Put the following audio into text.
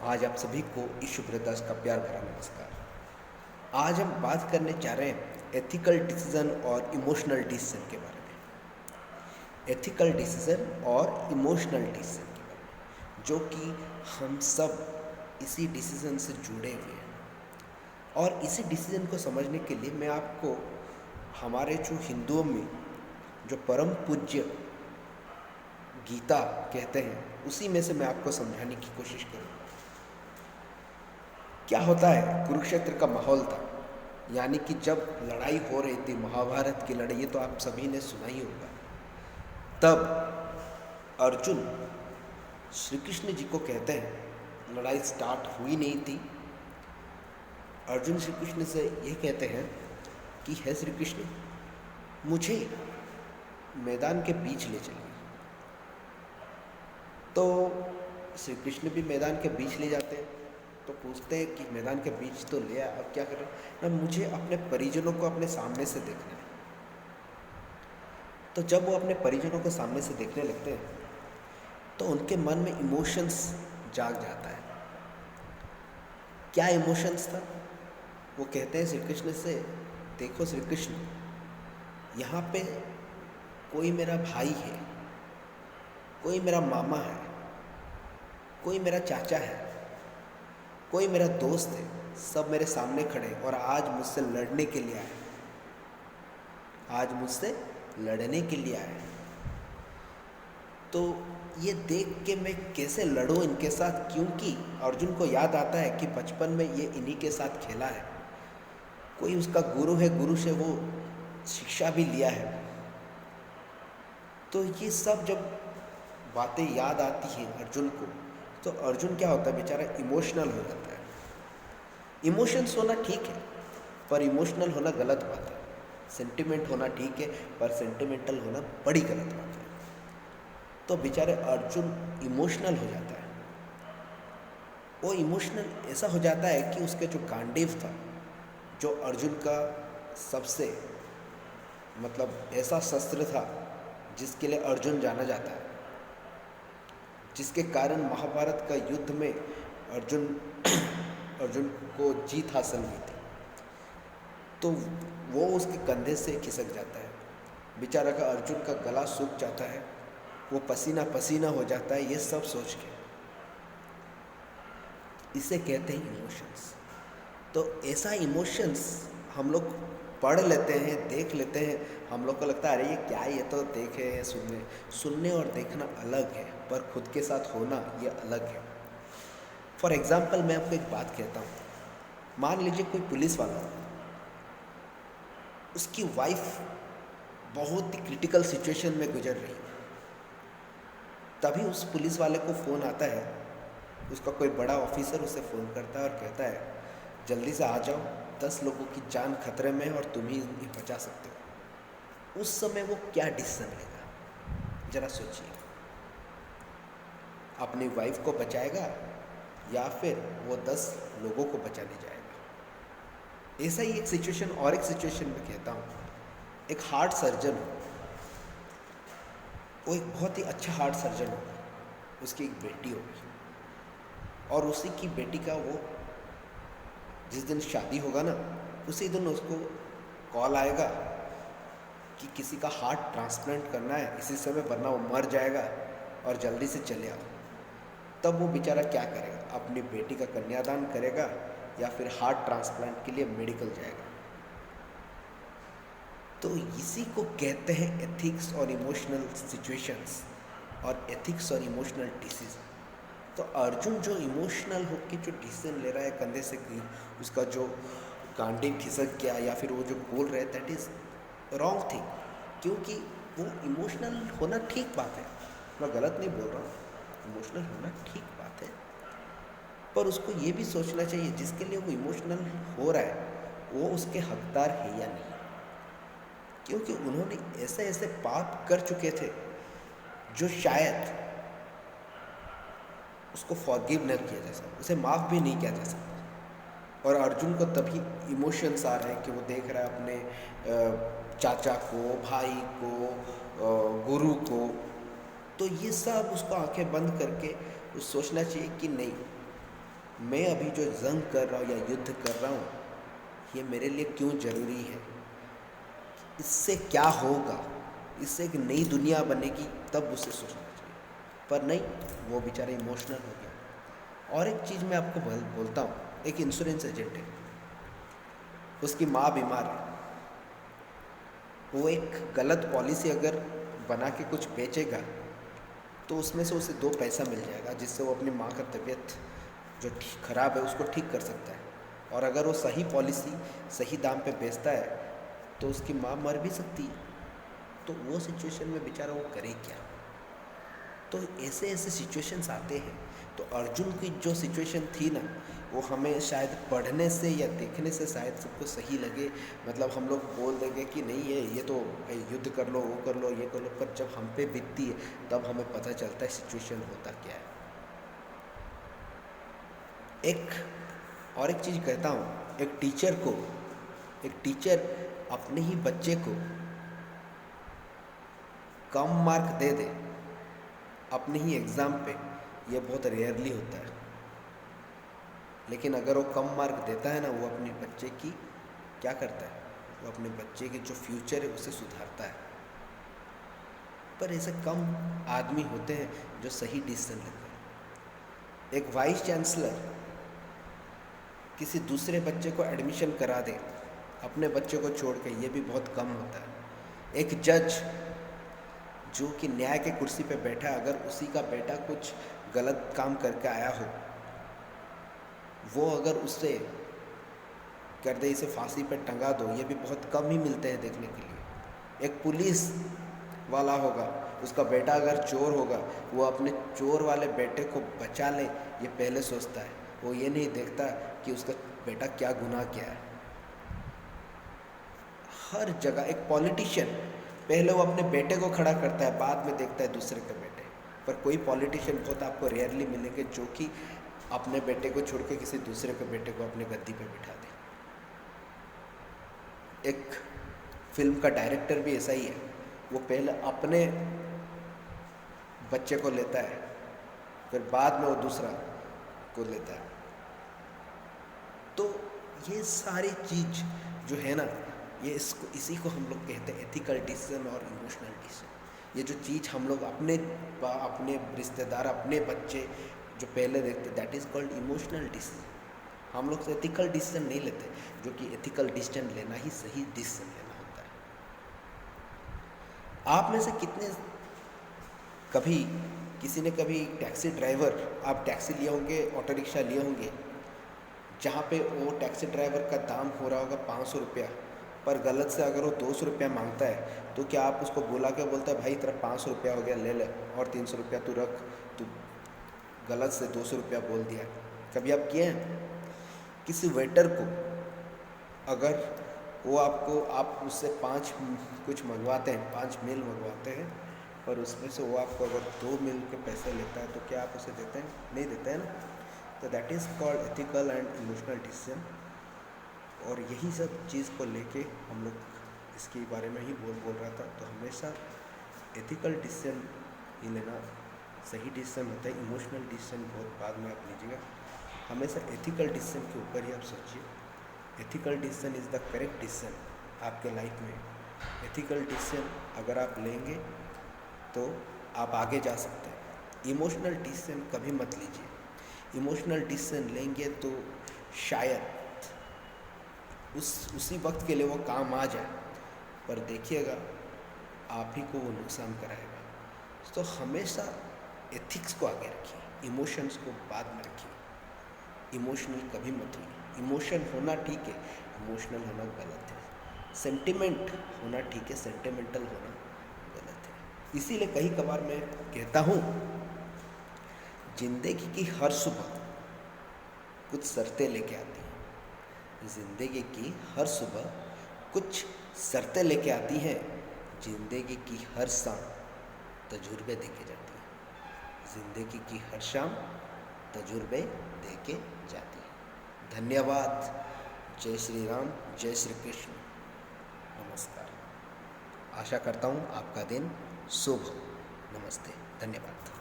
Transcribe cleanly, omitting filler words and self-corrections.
आज आप सभी को ईशु प्रदास का प्यार भरा नमस्कार। आज हम बात करने जा रहे हैं एथिकल डिसीजन और इमोशनल डिसीजन के बारे में। एथिकल डिसीजन और इमोशनल डिसीजन के बारे में, जो कि हम सब इसी डिसीजन से जुड़े हुए हैं। और इसी डिसीजन को समझने के लिए मैं आपको हमारे जो हिंदुओं में जो परम पूज्य गीता कहते हैं, उसी में से मैं आपको समझाने की कोशिश करूँगा। क्या होता है, कुरुक्षेत्र का माहौल था, यानी कि जब लड़ाई हो रही थी, महाभारत की लड़ाई, ये तो आप सभी ने सुना ही होगा। तब अर्जुन श्री कृष्ण जी को कहते हैं, लड़ाई स्टार्ट हुई नहीं थी, अर्जुन श्री कृष्ण से ये कहते हैं कि हे श्री कृष्ण, मुझे मैदान के बीच ले चलिए। तो श्री कृष्ण भी मैदान के बीच ले जाते हैं। तो पूछते हैं कि मैदान के बीच तो ले आया, अब क्या करें ना, मुझे अपने परिजनों को अपने सामने से देखना है। तो जब वो अपने परिजनों को सामने से देखने लगते हैं तो उनके मन में इमोशंस जाग जाता है। क्या इमोशंस था? वो कहते हैं श्री कृष्ण से, देखो श्री कृष्ण, यहाँ पे कोई मेरा भाई है, कोई मेरा मामा है, कोई मेरा चाचा है, कोई मेरा दोस्त है, सब मेरे सामने खड़े और आज मुझसे लड़ने के लिए आए, आज मुझसे लड़ने के लिए आए। तो ये देख के मैं कैसे लड़ूं इनके साथ, क्योंकि अर्जुन को याद आता है कि बचपन में ये इन्हीं के साथ खेला है, कोई उसका गुरु है, गुरु से वो शिक्षा भी लिया है। तो ये सब जब बातें याद आती हैं अर्जुन को, तो अर्जुन क्या होता है, बेचारा इमोशनल हो जाता है। इमोशंस होना ठीक है, पर इमोशनल होना गलत बात है। सेंटिमेंट होना ठीक है, पर सेंटिमेंटल होना बड़ी गलत बात है। तो बेचारे अर्जुन इमोशनल हो जाता है। वो इमोशनल ऐसा हो जाता है कि उसके जो गांडीव था, जो अर्जुन का सबसे ऐसा शस्त्र था जिसके लिए अर्जुन जाना जाता है, जिसके कारण महाभारत का युद्ध में अर्जुन को जीत हासिल हुई थी, तो वो उसके कंधे से खिसक जाता है। बेचारा का अर्जुन का गला सूख जाता है, वो पसीना पसीना हो जाता है। ये सब सोच के इसे कहते हैं इमोशंस। तो ऐसा इमोशंस हम लोग पढ़ लेते हैं, देख लेते हैं, हम लोग को लगता है अरे ये क्या है, ये तो देखे हैं, सुनने और देखना अलग है, पर खुद के साथ होना ये अलग है। फॉर एग्जाम्पल मैं आपको एक बात कहता हूँ। मान लीजिए कोई पुलिस वाला, उसकी वाइफ बहुत ही क्रिटिकल सिचुएशन में गुजर रही है, तभी उस पुलिस वाले को फ़ोन आता है, उसका कोई बड़ा ऑफिसर उसे फ़ोन करता है और कहता है जल्दी से आ जाओ, 10 लोगों की जान खतरे में है और तुम ही इन्हें बचा सकते हो। उस समय वो क्या डिसीजन लेगा, जरा सोचिए। अपनी वाइफ को बचाएगा या फिर वो 10 लोगों को बचाने जाएगा। ऐसा ही एक सिचुएशन और एक सिचुएशन में कहता हूँ। एक हार्ट सर्जन हो, वो एक बहुत ही अच्छा हार्ट सर्जन होगा, उसकी एक बेटी होगी, और उसी की बेटी का वो जिस दिन शादी होगा ना, उसी दिन उसको कॉल आएगा कि किसी का हार्ट ट्रांसप्लांट करना है इसी समय, वरना वो मर जाएगा और जल्दी से चले आओ। तब वो बेचारा क्या करेगा, अपनी बेटी का कन्यादान करेगा या फिर हार्ट ट्रांसप्लांट के लिए मेडिकल जाएगा। तो इसी को कहते हैं एथिक्स और इमोशनल सिचुएशंस और एथिक्स और इमोशनल डिसीजन। तो अर्जुन जो इमोशनल होकर जो डिसीजन ले रहा है कंधे से, उसका जो गांडीव खिसक गया या फिर वो जो बोल रहे हैं, दैट इज़ रॉन्ग थिंग। क्योंकि वो इमोशनल होना ठीक बात है, मैं गलत नहीं बोल रहा हूँ, इमोशनल होना ठीक बात है, पर उसको ये भी सोचना चाहिए जिसके लिए वो इमोशनल हो रहा है वो उसके हकदार है या नहीं। क्योंकि उन्होंने ऐसे ऐसे पाप कर चुके थे जो शायद उसको फॉरगिव न किया जा सकता, उसे माफ़ भी नहीं किया जा सकता। और अर्जुन को तभी इमोशंस आ रहे हैं कि वो देख रहा है अपने चाचा को, भाई को, गुरु को। तो ये सब उसको आंखें बंद करके सोचना चाहिए कि नहीं, मैं अभी जो जंग कर रहा हूँ या युद्ध कर रहा हूँ, ये मेरे लिए क्यों ज़रूरी है, इससे क्या होगा, इससे एक नई दुनिया बनेगी, तब उसे सोचना चाहिए। पर नहीं, वो बेचारा इमोशनल हो गया। और एक चीज़ मैं आपको बोलता हूँ, एक इंश्योरेंस एजेंट है, उसकी माँ बीमार है, वो एक गलत पॉलिसी अगर बना के कुछ बेचेगा तो उसमें से उसे 2 पैसा मिल जाएगा, जिससे वो अपनी माँ का तबीयत जो ख़राब है उसको ठीक कर सकता है। और अगर वो सही पॉलिसी सही दाम पे बेचता है तो उसकी माँ मर भी सकती है। तो वो सिचुएशन में बेचारा वो करे क्या। तो ऐसे ऐसे सिचुएशंस आते हैं। तो अर्जुन की जो सिचुएशन थी ना, वो हमें शायद पढ़ने से या देखने से शायद सबको सही लगे, मतलब हम लोग बोल देंगे कि नहीं है ये तो युद्ध कर लो, वो कर लो, ये कर लो, पर जब हम पे बीतती है तब हमें पता चलता है सिचुएशन होता क्या है। और एक चीज़ कहता हूँ, एक टीचर अपने ही बच्चे को कम मार्क दे दे अपने ही एग्ज़ाम पे, ये बहुत रेयरली होता है। लेकिन अगर वो कम मार्क देता है ना, वो अपने बच्चे की क्या करता है, वो अपने बच्चे के जो फ्यूचर है उसे सुधारता है। पर ऐसे कम आदमी होते हैं जो सही डिसीजन लेते हैं। एक वाइस चांसलर किसी दूसरे बच्चे को एडमिशन करा दे अपने बच्चे को छोड़ के, ये भी बहुत कम होता है। एक जज जो कि न्याय के कुर्सी पे बैठा, अगर उसी का बेटा कुछ गलत काम करके आया हो, वो अगर उससे कर दे इसे फांसी पे टंगा दो, ये भी बहुत कम ही मिलते हैं देखने के लिए। एक पुलिस वाला होगा, उसका बेटा अगर चोर होगा, वो अपने चोर वाले बेटे को बचा ले, ये पहले सोचता है। वो ये नहीं देखता कि उसका बेटा क्या गुनाह किया है। हर जगह एक पॉलिटिशियन पहले वो अपने बेटे को खड़ा करता है, बाद में देखता है दूसरे के बेटे। पर कोई पॉलिटिशियन बहुत आपको रेयरली मिलेंगे जो कि अपने बेटे को छोड़ के किसी दूसरे के बेटे को अपने गद्दी पे बिठा दे। एक फिल्म का डायरेक्टर भी ऐसा ही है, वो पहले अपने बच्चे को लेता है, फिर बाद में वो दूसरा को लेता है। तो ये सारी चीज़ जो है ना, ये इसी को हम लोग कहते हैं एथिकल डिसीजन और इमोशनल डिसीजन। ये जो चीज़ हम लोग अपने रिश्तेदार, अपने बच्चे जो पहले देखते, that is called emotional decision. हम लोग एथिकल डिसीजन नहीं लेते, जो कि एथिकल डिसीजन लेना ही सही डिसीजन लेना होता है। आप में से कितने कभी किसी ने कभी टैक्सी ड्राइवर, आप टैक्सी लिए होंगे, ऑटो रिक्शा लिए होंगे, जहाँ पे वो टैक्सी ड्राइवर का दाम हो रहा होगा 500 रुपया, पर गलत से अगर वो 200 रुपया मांगता है, तो क्या आप उसको बुला के बोलते हैं भाई तेरा 500 रुपया हो गया, ले ले, और 300 रुपया तू रख, तू गलत से 200 रुपया बोल दिया। कभी आप किए हैं? किसी वेटर को अगर वो आप उससे 5 कुछ मंगवाते हैं, 5 मील मंगवाते हैं, पर उसमें से वो आपको अगर 2 मील के पैसे लेता है, तो क्या आप उसे देते हैं? नहीं देते हैं ना। तो that is called ethical and emotional decision. और यही सब चीज़ को लेके हम लोग इसके बारे में ही बोल रहा था। तो हमेशा एथिकल डिसीजन ही लेना सही डिसीजन होता है। इमोशनल डिसीजन बहुत बाद में आप लीजिएगा। हमेशा एथिकल डिसीजन के ऊपर ही आप सोचिए। Ethical decision is the correct decision आपके लाइफ में। एथिकल डिसीजन अगर आप लेंगे तो आप आगे जा सकते हैं। इमोशनल डिसीजन कभी मत लीजिए। इमोशनल डिसीजन लेंगे तो शायद उसी वक्त के लिए वो काम आ जाए, पर देखिएगा आप ही को वो नुकसान कराएगा। तो हमेशा एथिक्स को आगे रखिए, इमोशंस को बाद में रखिए। इमोशनल कभी मत होइए। इमोशन होना ठीक है, इमोशनल होना गलत है। सेंटिमेंट होना ठीक है, सेंटिमेंटल होना गलत है। इसीलिए कई कबार मैं कहता हूँ, जिंदगी की हर सुबह कुछ शर्तें लेके आती हैं। जिंदगी की हर सुबह कुछ शर्तें लेके आती हैं। जिंदगी की हर शाम तजुर्बे देके जाती है। जिंदगी की हर शाम तजुर्बे देके जाती है। धन्यवाद। जय श्री राम, जय श्री कृष्ण, नमस्कार। आशा करता हूँ आपका दिन शुभ हो। नमस्ते, धन्यवाद।